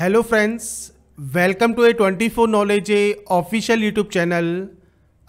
Hello friends, welcome to A24 knowledge official YouTube channel.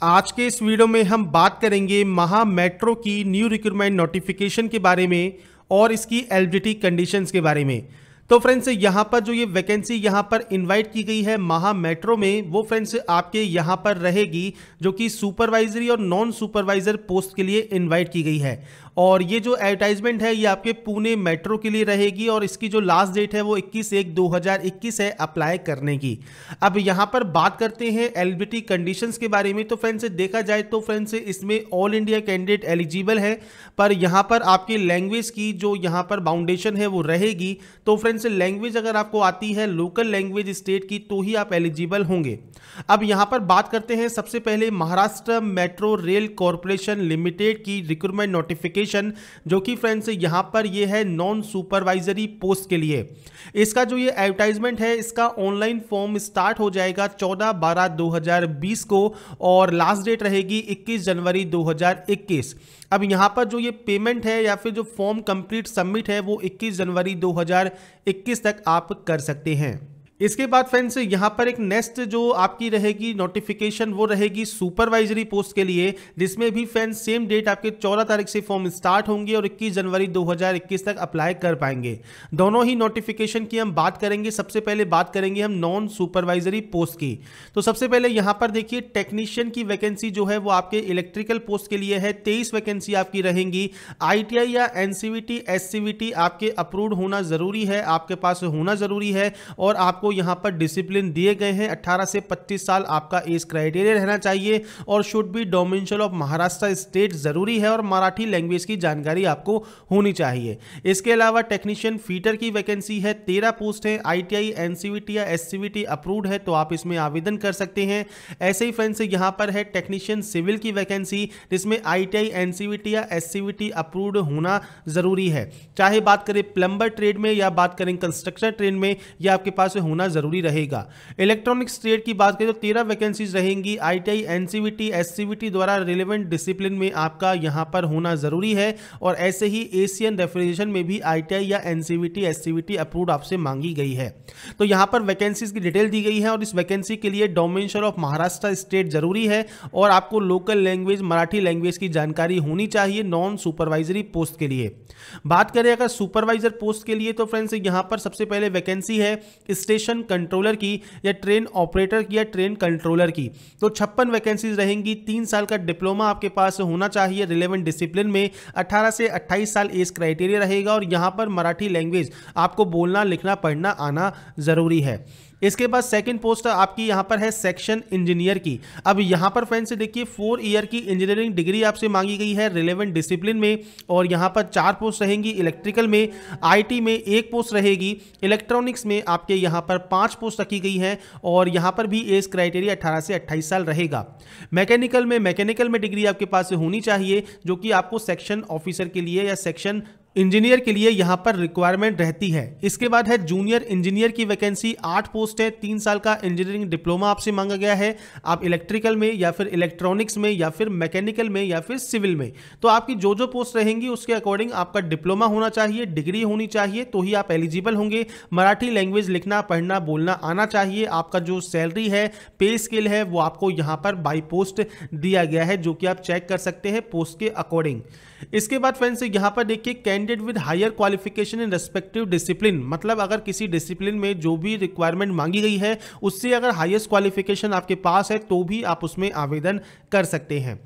आज के इस वीडियो में हम बात करेंगे महा मेट्रो की न्यू रिक्रूटमेंट नोटिफिकेशन के बारे में और इसकी एलिजिबिलिटी कंडीशंस के बारे में। तो फ्रेंड्स, यहाँ पर जो ये वैकेंसी यहाँ पर इनवाइट की गई है महा मेट्रो में, वो फ्रेंड्स आपके यहाँ पर रहेगी जो कि सुपरवाइजरी और नॉन सुपरवाइजर पोस्ट के लिए इनवाइट की गई है। और ये जो एडवर्टाइजमेंट है ये आपके पुणे मेट्रो के लिए रहेगी और इसकी जो लास्ट डेट है वो 21/1/2021 है अप्लाई करने की। अब यहाँ पर बात करते हैं एलिजिबिलिटी कंडीशंस के बारे में। तो फ्रेंड्स देखा जाए तो फ्रेंड्स इसमें ऑल इंडिया कैंडिडेट एलिजिबल है, पर यहाँ पर आपकी लैंग्वेज की जो यहाँ पर बाउंडेशन है वो रहेगी। तो फ्रेंड्स लैंग्वेज अगर आपको आती है लोकल लैंग्वेज स्टेट की तो ही आप एलिजिबल होंगे। अब यहाँ पर बात करते हैं सबसे पहले Maharashtra metro rail corporation limited की रिक्रूटमेंट नोटिफिकेशन, जो कि फ्रेंड्स यहाँ पर ये है नॉन सुपरवाइजरी पोस्ट के लिए। इसका जो ये एडवर्टाइजमेंट है इसका ऑनलाइन फॉर्म स्टार्ट हो जाएगा 14/12/2020 को और लास्ट डेट रहेगी 21 जनवरी 2021। अब यहाँ पर जो ये पेमेंट है या फिर जो फॉर्म कंप्लीट सबमिट है वो 21 जनवरी 2021 तक आप कर सकते हैं। इसके बाद फ्रेंड्स यहाँ पर एक नेक्स्ट जो आपकी रहेगी नोटिफिकेशन वो रहेगी सुपरवाइजरी पोस्ट के लिए, जिसमें भी फ्रेंड्स सेम डेट आपके 14 तारीख से फॉर्म स्टार्ट होंगे और 21 जनवरी 2021 तक अप्लाई कर पाएंगे। दोनों ही नोटिफिकेशन की हम बात करेंगे। सबसे पहले बात करेंगे हम नॉन सुपरवाइजरी पोस्ट की। तो सबसे पहले यहाँ पर देखिए टेक्नीशियन की वैकेंसी जो है वो आपके इलेक्ट्रिकल पोस्ट के लिए है। 23 वैकेंसी आपकी रहेंगी। ITI या NCVT SCVT आपके अप्रूव्ड होना जरूरी है, आपके पास होना जरूरी है। और आपको यहां पर डिसिप्लिन दिए गए हैं 18 से 25 साल आपका एज क्राइटेरिया रहना चाहिए और should be domicile of Maharashtra state जरूरी है और मराठी लैंग्वेज की जानकारी आपको होनी चाहिए। इसके अलावा टेक्नीशियन फीटर की वैकेंसी है, 13 पोस्ट है। ITI NCVT या SCVT अप्रूव्ड है तो आप इसमें आवेदन कर सकते हैं। ऐसे ही फ्रेंड्स यहां पर है टेक्नीशियन सिविल की वैकेंसी, जिसमें ITI NCVT या SCVT अप्रूव्ड होना जरूरी है। चाहे बात करें प्लम्बर ट्रेड में या बात करें कंस्ट्रक्शन ट्रेड में, यह आपके पास होना जरूरी रहेगा। इलेक्ट्रॉनिक्स ट्रेड की बात करें तो 13 वैकेंसीज रहेंगी। ITI NCVT SCVT द्वारा रिलेवेंट डिसिप्लिन में आपका यहां पर होना जरूरी है। और ऐसे ही एशियन रेफ्रिजरेशन में भी ITI या NCVT SCVT अप्रूव्ड आपसे मांगी गई है। तो यहां पर वैकेंसीज की डिटेल दी गई है और इस वैकेंसी के लिए डोमिसाइल ऑफ महाराष्ट्र स्टेट जरूरी है और आपको लोकल लैंग्वेज मराठी लैंग्वेज की जानकारी होनी चाहिए नॉन सुपरवाइजरी पोस्ट के लिए। बात करें अगर सुपरवाइजर पोस्ट के लिए तो फ्रेंड्स यहां पर सबसे पहले वैकेंसी है स्टेशन कंट्रोलर की या ट्रेन ऑपरेटर की या ट्रेन कंट्रोलर की। तो 56 वैकेंसीज रहेंगी। 3 साल का डिप्लोमा आपके पास होना चाहिए रिलेवेंट डिसिप्लिन में। 18 से 28 साल एज क्राइटेरिया रहेगा और यहां पर मराठी लैंग्वेज आपको बोलना लिखना पढ़ना आना जरूरी है। इसके बाद सेकंड पोस्ट आपकी यहां पर है सेक्शन इंजीनियर की। अब यहां पर फ्रेंड्स देखिए 4 ईयर की इंजीनियरिंग डिग्री आपसे मांगी गई है रिलेवेंट डिसिप्लिन में और यहां पर 4 पोस्ट रहेंगी। इलेक्ट्रिकल में, IT में 1 पोस्ट रहेगी। इलेक्ट्रॉनिक्स में आपके यहां पर 5 पोस्ट रखी गई है और यहां पर भी एज क्राइटेरिया 18 से 28 साल रहेगा। मैकेनिकल में डिग्री आपके पास होनी चाहिए, जो कि आपको सेक्शन ऑफिसर के लिए या सेक्शन इंजीनियर के लिए यहां पर रिक्वायरमेंट रहती है। इसके बाद है जूनियर इंजीनियर की वैकेंसी, 8 पोस्ट है। 3 साल का इंजीनियरिंग डिप्लोमा आपसे मांगा गया है। आप इलेक्ट्रिकल में या फिर इलेक्ट्रॉनिक्स में या फिर मैकेनिकल में या फिर सिविल में, तो आपकी जो जो पोस्ट रहेंगी उसके अकॉर्डिंग आपका डिप्लोमा होना चाहिए, डिग्री होनी चाहिए, तो ही आप एलिजिबल होंगे। मराठी लैंग्वेज लिखना पढ़ना बोलना आना चाहिए। आपका जो सैलरी है, पे स्केल है, वो आपको यहां पर बाई पोस्ट दिया गया है, जो कि आप चेक कर सकते हैं पोस्ट के अकॉर्डिंग। इसके बाद फ्रेंड्स यहां पर देखिए candidate with higher qualification in respective discipline, मतलब अगर किसी डिसिप्लिन में जो भी रिक्वायरमेंट मांगी गई है उससे अगर हाईएस्ट क्वालिफिकेशन आपके पास है तो भी आप उसमें आवेदन कर सकते हैं।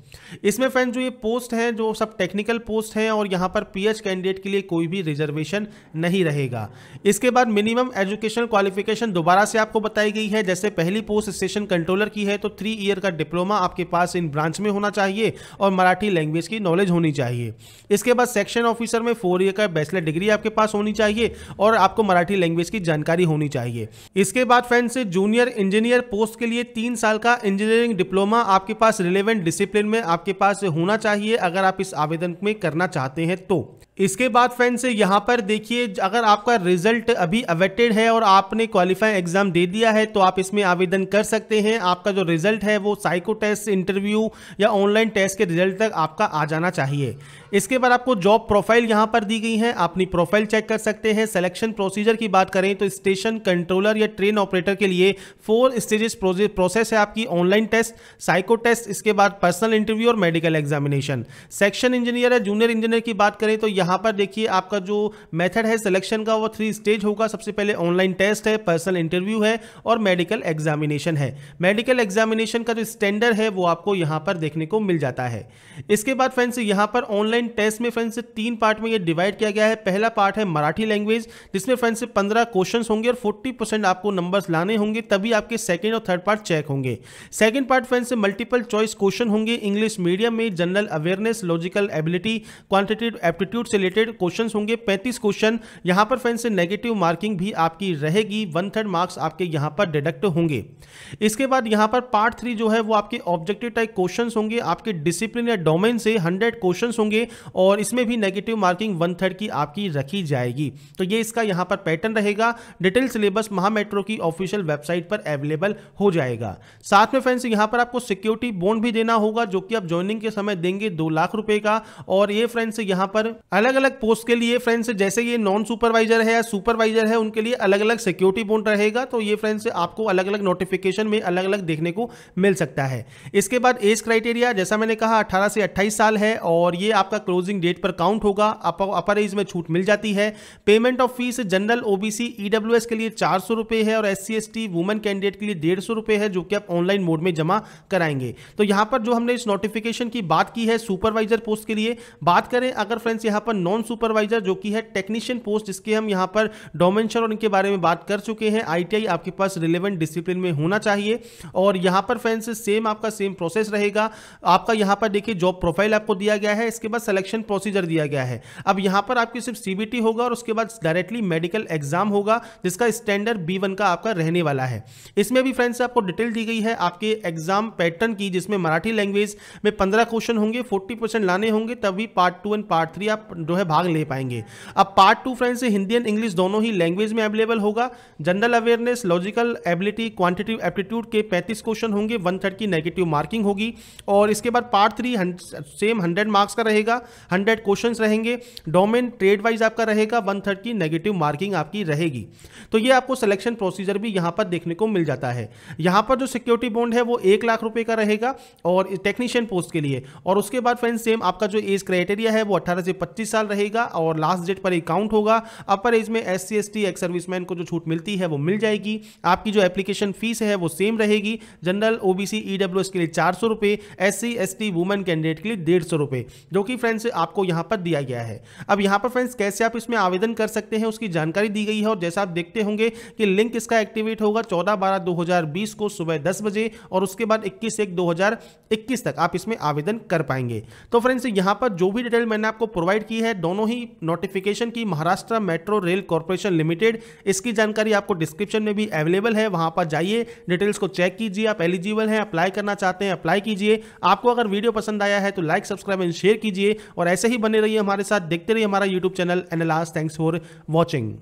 इसमें फ्रेंड्स जो ये पोस्ट हैं जो सब टेक्निकल पोस्ट हैं और यहां पर PH कैंडिडेट के लिए कोई भी रिजर्वेशन नहीं रहेगा। इसके बाद मिनिमम एजुकेशनल क्वालिफिकेशन दोबारा से आपको बताई गई है। जैसे पहली पोस्ट स्टेशन कंट्रोलर की है तो 3 ईयर का डिप्लोमा आपके पास इन ब्रांच में होना चाहिए और मराठी लैंग्वेज की नॉलेज होनी चाहिए। इसके बाद सेक्शन ऑफिसर में 4 ईयर का बैचलर डिग्री आपके पास होनी चाहिए और आपको मराठी लैंग्वेज की जानकारी होनी चाहिए। इसके बाद फ्रेंड्स जूनियर इंजीनियर पोस्ट के लिए 3 साल का इंजीनियरिंग डिप्लोमा आपके पास रिलेवेंट डिसिप्लिन में आपके पास होना चाहिए अगर आप इस आवेदन में करना चाहते हैं तो। इसके बाद फ्रेंड्स यहाँ पर देखिए अगर आपका रिजल्ट अभी अवेटेड है और आपने क्वालिफाइंग एग्जाम दे दिया है तो आप इसमें आवेदन कर सकते हैं। आपका जो रिजल्ट है वो साइको टेस्ट, इंटरव्यू या ऑनलाइन टेस्ट के रिजल्ट तक आपका आ जाना चाहिए। इसके बाद आपको जॉब प्रोफाइल यहां पर दी गई है, अपनी प्रोफाइल चेक कर सकते हैं। सिलेक्शन प्रोसीजर की बात करें तो स्टेशन कंट्रोलर या ट्रेन ऑपरेटर के लिए 4 स्टेजेस प्रोसेस है आपकी। ऑनलाइन टेस्ट, साइको टेस्ट, इसके बाद पर्सनल इंटरव्यू और मेडिकल एग्जामिनेशन। सेक्शन इंजीनियर है, जूनियर इंजीनियर की बात करें तो यहां पर देखिए आपका जो मेथड है सिलेक्शन का वो 3 स्टेज होगा। सबसे पहले ऑनलाइन टेस्ट है, पर्सनल इंटरव्यू है और मेडिकल एग्जामिनेशन है। मेडिकल एग्जामिनेशन का जो स्टैंडर्ड है वो आपको यहां पर देखने को मिल जाता है। इसके बाद फ्रेंड्स यहां पर ऑनलाइन टेस्ट में फ्रेंड्स 3 पार्ट में ये डिवाइड किया गया है। पहला पार्ट है मराठी लैंग्वेज, जिसमें फ्रेंड्स 15 क्वेश्चंस होंगे और 40% आपको नंबर्स लाने होंगे, तभी आपके सेकंड और थर्ड पार्ट चेक होंगे। Second part friends multiple choice question होंगे इंग्लिश मीडियम में, general awareness, logical ability, quantitative aptitude से रिलेटेड क्वेश्चंस होंगे 35 क्वेश्चन। यहां पर फ्रेंड्स नेगेटिव मार्किंग भी आपकी रहेगी, 1/3 मार्क्स आपके यहां पर डिडक्ट होंगे। इसके बाद यहां पर पार्ट 3 जो है वो आपके ऑब्जेक्टिव टाइप क्वेश्चंस होंगे, आपके डिसिप्लिन या डोमेन से 100 क्वेश्चंस होंगे और इसमें भी नेगेटिव मार्किंग 1/3 की आपकी रखी जाएगी। तो ये इसका यहां पर पैटर्न रहेगा। डिटेल सिलेबस महामेट्रो की ऑफिशियल वेबसाइट पर अवेलेबल हो जाएगा। साथ में फ्रेंड्स यहां पर आपको सिक्योरिटी बॉन्ड भी देना होगा, जो कि आप ज्वाइनिंग के समय देंगे 2 लाख रुपए का। और ये फ्रेंड्स यहां पर अलग अलग पोस्ट के लिए फ्रेंड्स जैसे ये नॉन सुपरवाइजर है या सुपरवाइजर है उनके लिए अलग अलग सिक्योरिटी बॉन्ड रहेगा। तो ये फ्रेंड्स आपको अलग अलग नोटिफिकेशन में अलग अलग देखने को मिल सकता है। इसके बाद एज क्राइटेरिया जैसा मैंने कहा 18 से 28 साल है और ये आपका क्लोजिंग डेट पर काउंट होगा। अपर एज में छूट मिल जाती है। Payment of fees general OBC EWS के लिए 400 रुपए है और एससी एसटी वुमेन कैंडिडेट के लिए 150 रुपए है, जो कि आप ऑनलाइन मोड में जमा कराएंगे। तो यहां पर जो हमने इस नोटिफिकेशन की बात की है सुपरवाइजर पोस्ट के लिए, बात करें अगर फ्रेंड्स यहां पर नॉन सुपरवाइजर जो कि है टेक्नीशियन पोस्ट, जिसके हम यहां पर डोमेंशन और इनके बारे में बात कर चुके हैं। आईटीआई आपके पास रिलेवेंट डिसिप्लिन में होना चाहिए और यहां पर फ्रेंड्स सेम आपका सेम प्रोसेस रहेगा। आपका यहां पर देखिए जॉब प्रोफाइल आपको दिया गया है, इसके बाद सिलेक्शन प्रोसीजर दिया गया है। अब यहां पर आपकी सिर्फ सीबीटी होगा और उसके बाद डायरेक्टली मेडिकल एग्जाम होगा, जिसका स्टैंडर्ड B1 का आपका रहने वाला है। इसमें भी फ्रेंड्स आपको डिटेल दी गई है आपके एग्जाम पैटर्न की, जिसमें मराठी लैंग्वेज में 15 क्वेश्चन होंगे, 40% लाने होंगे, तभी पार्ट 2 एंड पार्ट 3 आप जो है भाग ले पाएंगे। अब part 2 friends Hindi and English दोनों ही लैंग्वेज में अवेलेबल होगा। General awareness, logical ability, quantitative aptitude के 35 क्वेश्चन होंगे, 1/3 की नेगेटिव मार्किंग होगी। और इसके बाद पार्ट 3 सेम 100 मार्क्स का रहेगा, 100 क्वेश्चन रहेंगे। डोमेन ट्रेड वाइज आपका रहेगा, 1/3 की नेगेटिव मार्किंग आपकी रहेगी। तो ये आपको सिलेक्शन प्रोसीजर भी यहां पर देखने को मिल जाता है। यहां पर जो सिक्योरिटी बॉन्ड है वो 1 लाख रुपए का रहेगा और टेक्नीशियन पोस्ट के लिए। और उसके बाद फ्रेंड्स सेम आपका जो एज क्राइटेरिया है वो 18 से 25 साल रहेगा और लास्ट डेट पर ही काउंट होगा। अपर एज में एससी एसटी एक्स सर्विसमैन को जो छूट मिलती है वो मिल जाएगी। आपकी जो एप्लीकेशन फीस है वो सेम रहेगी। जनरल ओबीसी ईडब्ल्यूएस के लिए 400 रुपए, एससी एसटी वुमेन कैंडिडेट के लिए 150 रुपए, जो कि फ्रेंड्स आपको यहां पर दिया गया है। अब यहां पर फ्रेंड्स कैसे आप इसमें आवेदन कर सकते हैं उसकी जानकारी दी गई है और जैसा आप देखते होंगे कि लिंक इसका एक्टिवेट होगा 14/12/2020 को सुबह 10 बजे और उसके बाद 21/1/2021 तक आप इसमें आवेदन कर पाएंगे। तो फ्रेंड्स यहां पर जो भी डिटेल मैंने आपको प्रोवाइड की है दोनों ही नोटिफिकेशन की Maharashtra metro rail corporation limited, इसकी जानकारी आपको डिस्क्रिप्शन में भी अवेलेबल है, वहां पर जाइए डिटेल्स को चेक कीजिए। आप एलिजिबल हैं, अप्लाई करना चाहते हैं अप्लाई कीजिए। आपको अगर वीडियो पसंद आया है तो लाइक सब्सक्राइब एंड शेयर कीजिए और ऐसे ही बने रहिए हमारे साथ, देखते रहिए हमारा यूट्यूब चैनल एनालास्ट। Thanks for watching.